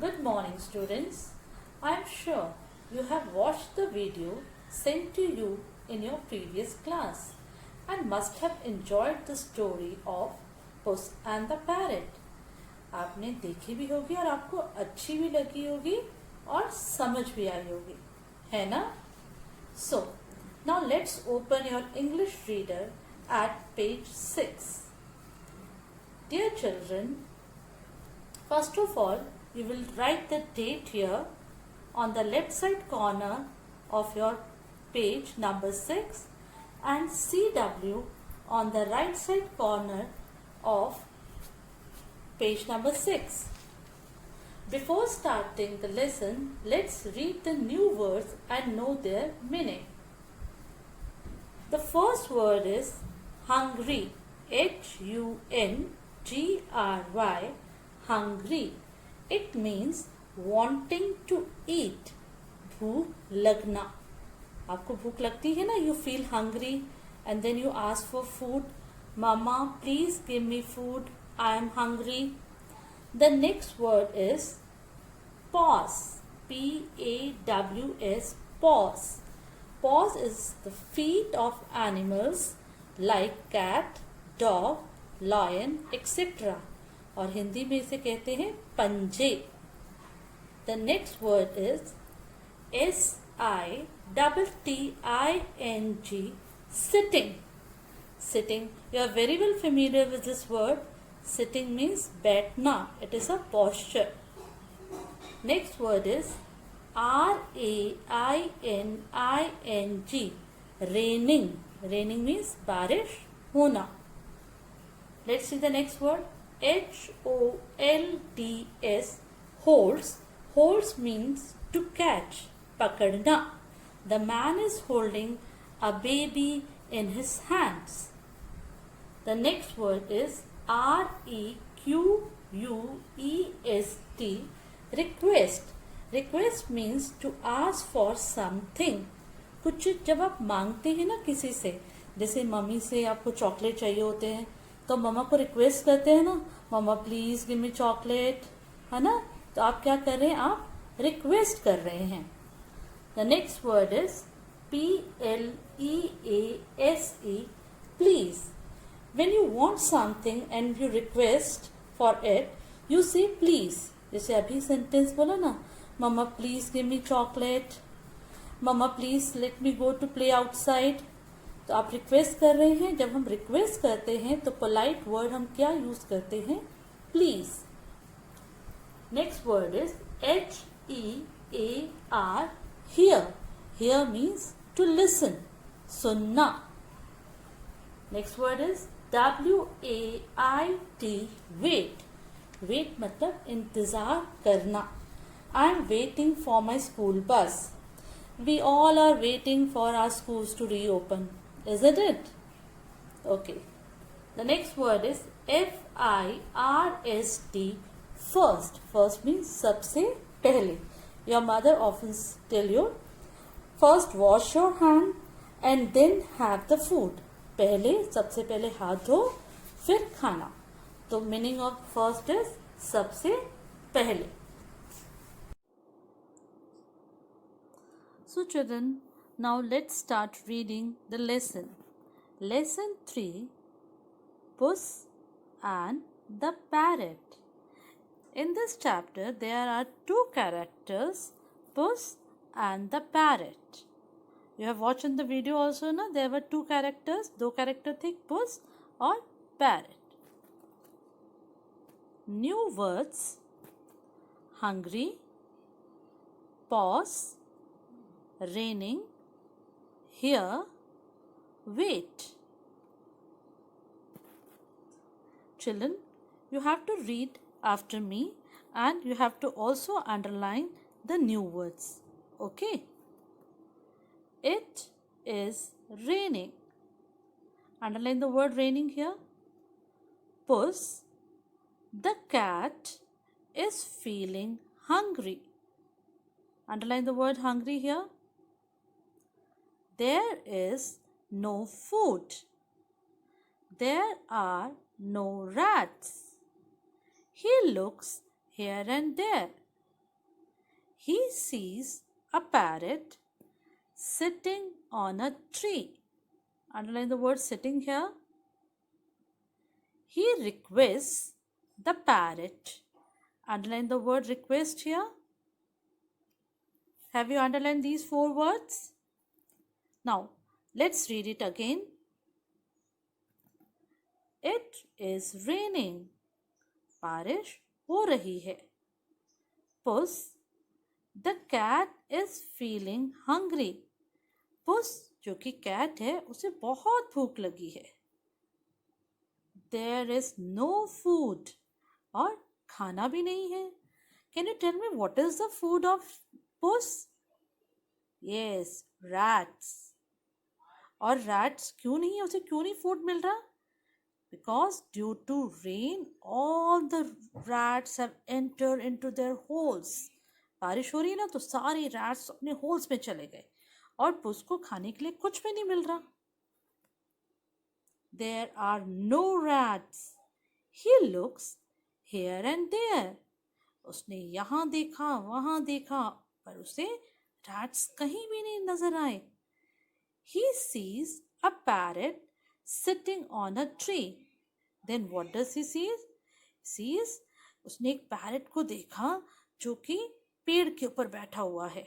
Good morning, students. I am sure you have watched the video sent to you in your previous class and must have enjoyed the story of Puss and the Parrot. आपने देखी भी होगी और आपको अच्छी भी लगी होगी और समझ भी आई होगी, है ना? So, now let's open your English reader at page 6. Dear children, first of all, you will write the date here on the left side corner of your page number 6 and CW on the right side corner of page number 6. Before starting the lesson, let's read the new words and know their meaning. The first word is hungry. Hungry. Hungry. It means wanting to eat. भूख लगना. आपको भूख लगती है ना? You feel hungry and then you ask for food. Mama, please give me food. I am hungry. The next word is paws. Paws. Paws. Paws is the feet of animals like cat, dog, lion, etc. और हिंदी में इसे कहते हैं पंजे. The next word is sitting. Sitting. Sitting. You are very well familiar with this word. Sitting means बैठना. It is a posture. Next word is raining. Raining. Raining means बारिश होना. Let's see the next word. holds. Holds. Holds means to catch. पकड़ना. The man is holding a baby in his hands. The next word is request. Request. Request means to ask for something. कुछ जब आप मांगते हैं ना किसी से, जैसे मम्मी से आपको चॉकलेट चाहिए होते हैं तो मम्मा को रिक्वेस्ट करते हैं ना, mamma please give me chocolate, है ना? तो आप क्या कर रहे हैं? आप रिक्वेस्ट कर रहे हैं. The next word is please. Please. When you want something and you request for it, you say please. जैसे अभी सेंटेंस बोला ना, mamma please give me chocolate, mamma please let me go to play outside. तो आप request कर रहे हैं. जब हम रिक्वेस्ट करते हैं तो पोलाइट वर्ड हम क्या यूज करते हैं? Please. Next word is HEAR. Hear. Hear means to listen, सुनना. Next word is WAIT. Wait. Wait मतलब इंतजार करना. I am waiting for my school bus. We all are waiting for our schools to reopen, isn't it? Okay. The next word is FIRST. First. First means सबसे पहले. Your mother often tell you, first wash your hand and then have the food. पहले, सबसे पहले हाथ धो फिर खाना. तो meaning of first is सबसे पहले. So children, now let's start reading the lesson. Lesson 3, Puss and the Parrot. In this chapter, there are two characters, Puss and the Parrot. You have watched in the video also, na? There were two characters. दो character थे, Puss और Parrot. New words: hungry, pause, raining, here, wait. Children, you have to read after me and you have to also underline the new words. Okay? It is raining. Underline the word raining here. Puss, the cat, is feeling hungry. Underline the word hungry here. There is no food. There are no rats. He looks here and there. He sees a parrot sitting on a tree. Underline the word sitting here. He requests the parrot. Underline the word request here. Have you underlined these 4 words? Now, let's read it again. It is raining. बारिश हो रही है. Puss, the cat is feeling hungry. Puss जो कि cat है उसे बहुत भूख लगी है. There is no food. और खाना भी नहीं है. Can you tell me what is the food of puss? Yes, rats. और rats क्यों नहीं है, उसे क्यों नहीं food मिल रहा? Because due to rain, all the rats have entered into their holes. बारिश हो रही है ना तो सारे rats अपने holes में चले गए और पुस को खाने के लिए कुछ भी नहीं मिल रहा. There are no rats. He looks here and there. उसने यहाँ देखा वहाँ देखा पर उसे rats कहीं भी नहीं नजर आए. He sees a parrot sitting on a tree. Then what does he see? Sees उसने एक पैरट को देखा जो कि पेड़ के ऊपर बैठा हुआ है.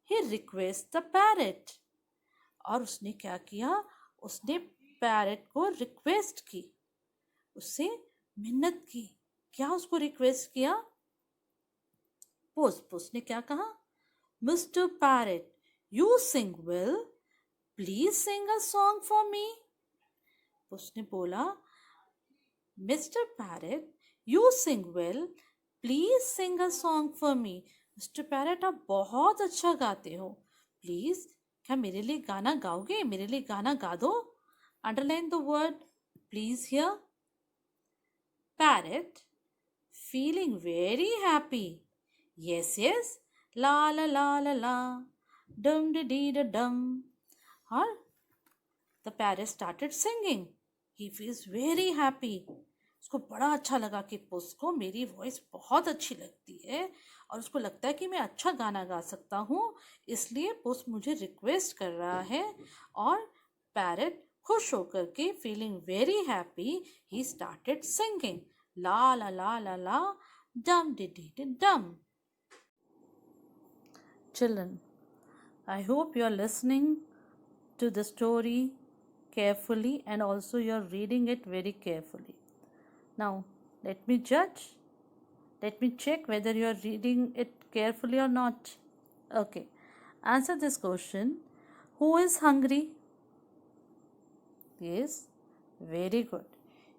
He requests the parrot. और उसने क्या किया? उसने पैरट को रिक्वेस्ट की, उससे मिन्नत की. क्या उसको रिक्वेस्ट किया? पुस ने क्या कहा? Mr. Parrot, you sing well. Please sing a song for me. पुस ने बोला, Mr. Parrot, you sing well. Please sing a song for me. Mr. Parrot, आप बहुत अच्छा गाते हो. Please, क्या मेरे लिए गाना गाओगे? मेरे लिए गाना गा दो. Underline the word please here. Parrot, feeling very happy. Yes, yes. La la la la la. Dum de dee da dum. Or the parrot started singing. He feels very happy. उसको बड़ा अच्छा लगा कि पुस को मेरी वॉइस बहुत अच्छी लगती है और उसको लगता है कि मैं अच्छा गाना गा सकता हूँ, इसलिए पुस मुझे रिक्वेस्ट कर रहा है. और पैरट खुश होकर के feeling very happy, he started singing la la la la la dum dee dee dum. Children, I hope you are listening to the story carefully and also you are reading it very carefully. Now, let me judge. Let me check whether you are reading it carefully or not. Okay. Answer this question. Who is hungry? Yes. Very good.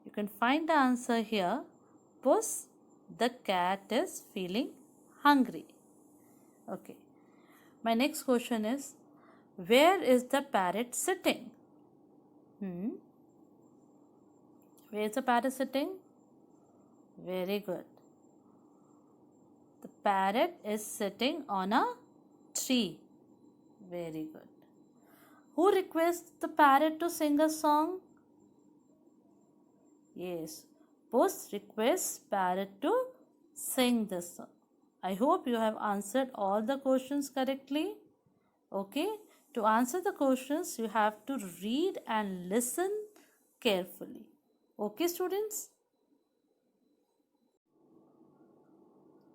You can find the answer here. Puss, the cat is feeling hungry. Okay. My next question is, where is the parrot sitting? Where is the parrot sitting? Very good. The parrot is sitting on a tree. Very good. Who requests the parrot to sing a song? Yes, Puss requests parrot to sing this song. I hope you have answered all the questions correctly. Okay, to answer the questions, you have to read and listen carefully. Okay, students?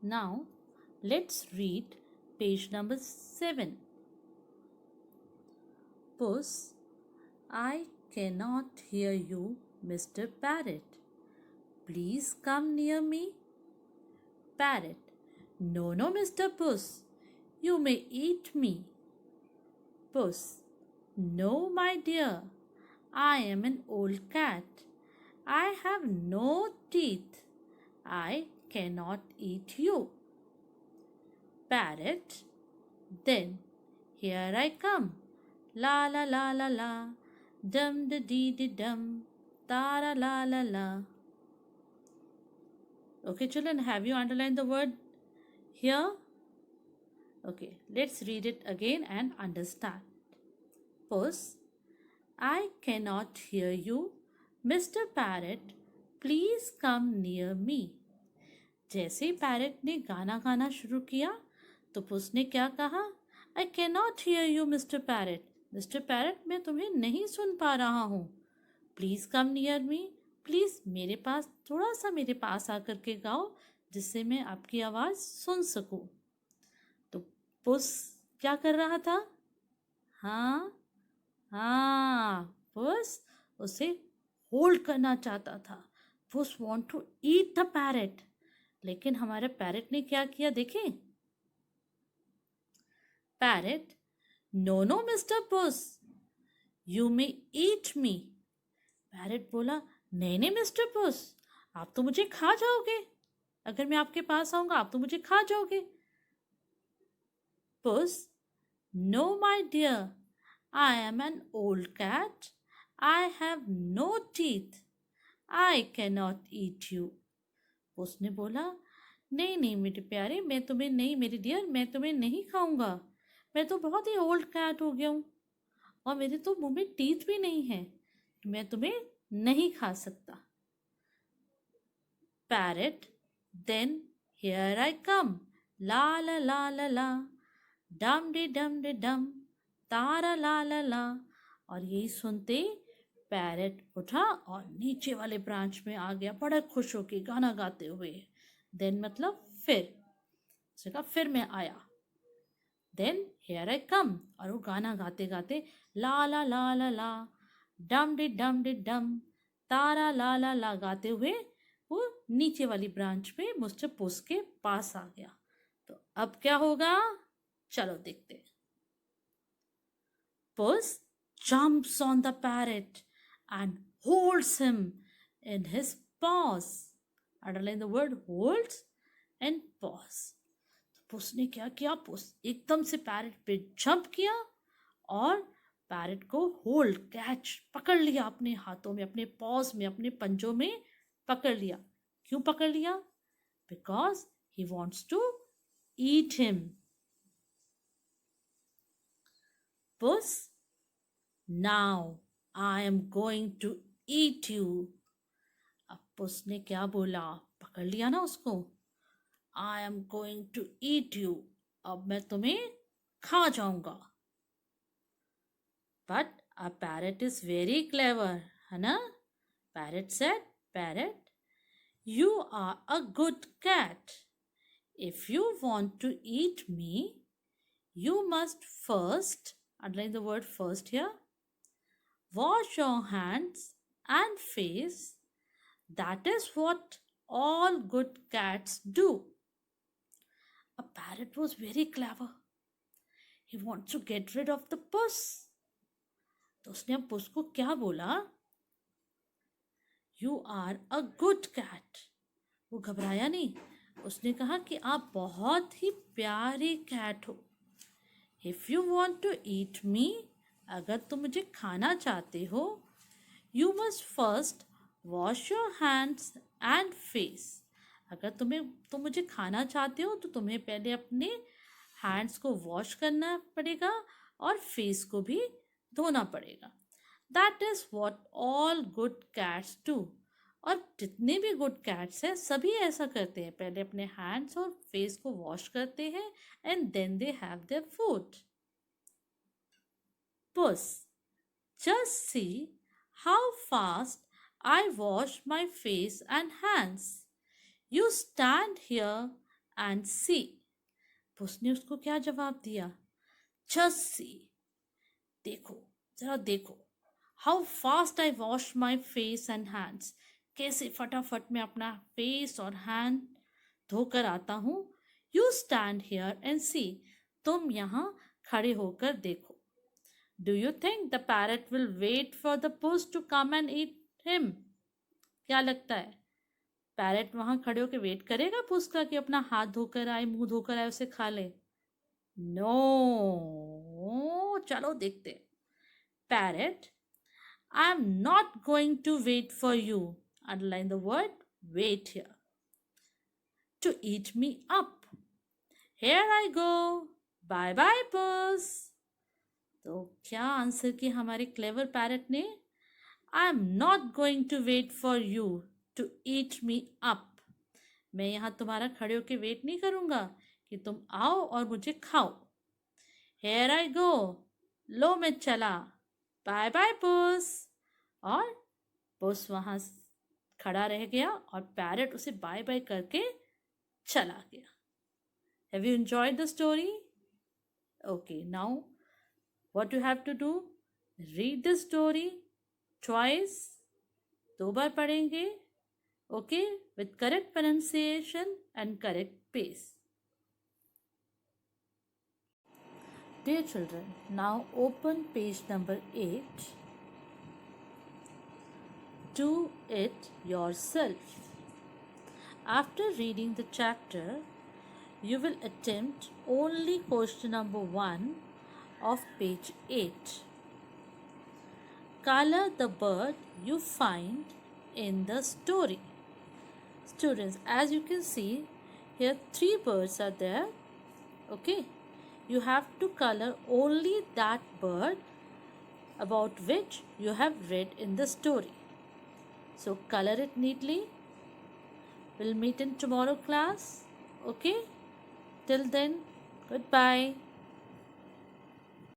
Now, let's read page number 7. Puss, I cannot hear you, Mr. Parrot. Please come near me. Parrot, no, no, Mr. Puss. You may eat me. Puss, no, my dear. I am an old cat. I have no teeth. I cannot eat you. Parrot, then here I come. La la la la la, dum da dee dee dum, ta ra la la la. Okay, children, have you underlined the word here? Okay, let's read it again and understand. Puss, I cannot hear you. Mr. Parrot, please come near me. जैसे ही parrot ने गाना गाना शुरू किया तो पुस ने क्या कहा? आई can not here you mister parrot. Mister parrot, मैं तुम्हें नहीं सुन पा रहा हूँ। Please come near me. Please मेरे पास, थोड़ा सा मेरे पास आकर के गाओ, जिससे मैं आपकी आवाज़ सुन सकूं। तो पुस क्या कर रहा था? हाँ हाँ, पुस उसे होल्ड करना चाहता था। Puss want to eat the parrot. लेकिन हमारे पैरट ने क्या किया देखें? Parrot, no no mister puss, you may eat me. Parrot बोला, नहीं नहीं मिस्टर पुस, आप तो मुझे खा जाओगे। अगर मैं आपके पास आऊंगा आप तो मुझे खा जाओगे। Puss, no my dear, I am an old cat, I have no teeth, I can not eat you. Puss ने बोला, नहीं नहीं मेरे प्यारे, मैं तुम्हें नहीं, मेरी डियर, मैं तुम्हें नहीं खाऊंगा। मैं तो बहुत ही ओल्ड कैट हो गया हूँ और मेरे तो मुंह में टीथ भी नहीं है, मैं तुम्हें नहीं खा सकता। Parrot, then here I come, La la la la la, डम डे डम, तारा ला ला ला। और यही सुनते पैरट उठा और नीचे वाले ब्रांच में आ गया, बड़ा खुश होके गाना गाते हुए। देन मतलब फिर, उसने कहा फिर मैं आया। देन हेयर आई कम, और वो गाना गाते गाते ला ला ला ला ला, डम डे डम, तारा ला ला ला गाते हुए वो नीचे वाली ब्रांच में मिस्टर पुस के पास आ गया। तो अब क्या होगा, चलो देखते हैं। पुस jumps on the parrot and holds him in his paws. Underline the word holds and paws. पुस ने क्या किया? पुस एकदम से पैरट पे जंप किया और पैरट को होल्ड, कैच, पकड़ लिया अपने हाथों में, अपने पॉज में, अपने पंजों में पकड़ लिया। क्यों पकड़ लिया? Because he wants to eat him. Puss, now I am going to eat you. अब पुस ने क्या बोला? पकड़ लिया ना उसको। I am going to eat you, अब मैं तुम्हें खा जाऊंगा। But a parrot is very clever, है ना? Parrot said, parrot, you are a good cat. If you want to eat me, you must first, underline the word first here, wash your hands and face. That is what all good cats do. A parrot was very clever. He wants to get rid of the puss. तो उसने अब पुस को क्या बोला? You are a good cat. वो घबराया नहीं, उसने कहा कि आप बहुत ही प्यारी कैट हो। If you want to eat me, अगर तुम मुझे खाना चाहते हो, you must first wash your hands and face. अगर तुम मुझे खाना चाहते हो तो तुम्हें पहले अपने हैंड्स को वॉश करना पड़ेगा और फेस को भी धोना पड़ेगा। That is what all good cats do. और जितने भी गुड कैट्स हैं सभी ऐसा करते हैं, पहले अपने हैंड्स और फेस को वॉश करते हैं and then they have their food. Puss, just see how fast I wash my face and hands, you stand here and see. Puss ने उसको क्या जवाब दिया? जस्ट सी, देखो, जरा देखो, how fast I wash my face and hands, कैसे फटाफट मैं अपना फेस और हैंड धोकर आता हूँ। You stand here and see, तुम यहाँ खड़े होकर देखो। Do you think the parrot will wait for the puss to come and eat him? क्या लगता है, पैरट वहाँ खड़े होकर वेट करेगा पुस का कि अपना हाथ धोकर आए, मुंह धोकर आए, उसे खा ले? नो, चलो देखते। Parrot, I am not going to wait for you, underline the word wait here, to eat me up. Here I go. Bye bye, puss. तो क्या आंसर किया हमारे क्लेवर पैरट ने? I am not going to wait for you to eat me up. मैं यहाँ तुम्हारा खड़े होके वेट नहीं करूँगा कि तुम आओ और मुझे खाओ। Here I go, लो मैं चला, बाय बाय पुस। और पुस वहां खड़ा रह गया और पैरट उसे बाय बाय करके चला गया। Have you enjoyed the story? Okay, now what you have to do? Read the story twice. 2 बार पढ़ेंगे, okay, with correct pronunciation and correct pace. Dear children, now open page number 8. Do it yourself. After reading the chapter, you will attempt only question number 1 of page 8. Color the bird you find in the story. Students, as you can see, here 3 birds are there. Okay, you have to color only that bird about which you have read in the story. So color it neatly. We'll meet in tomorrow class. Okay, till then, goodbye.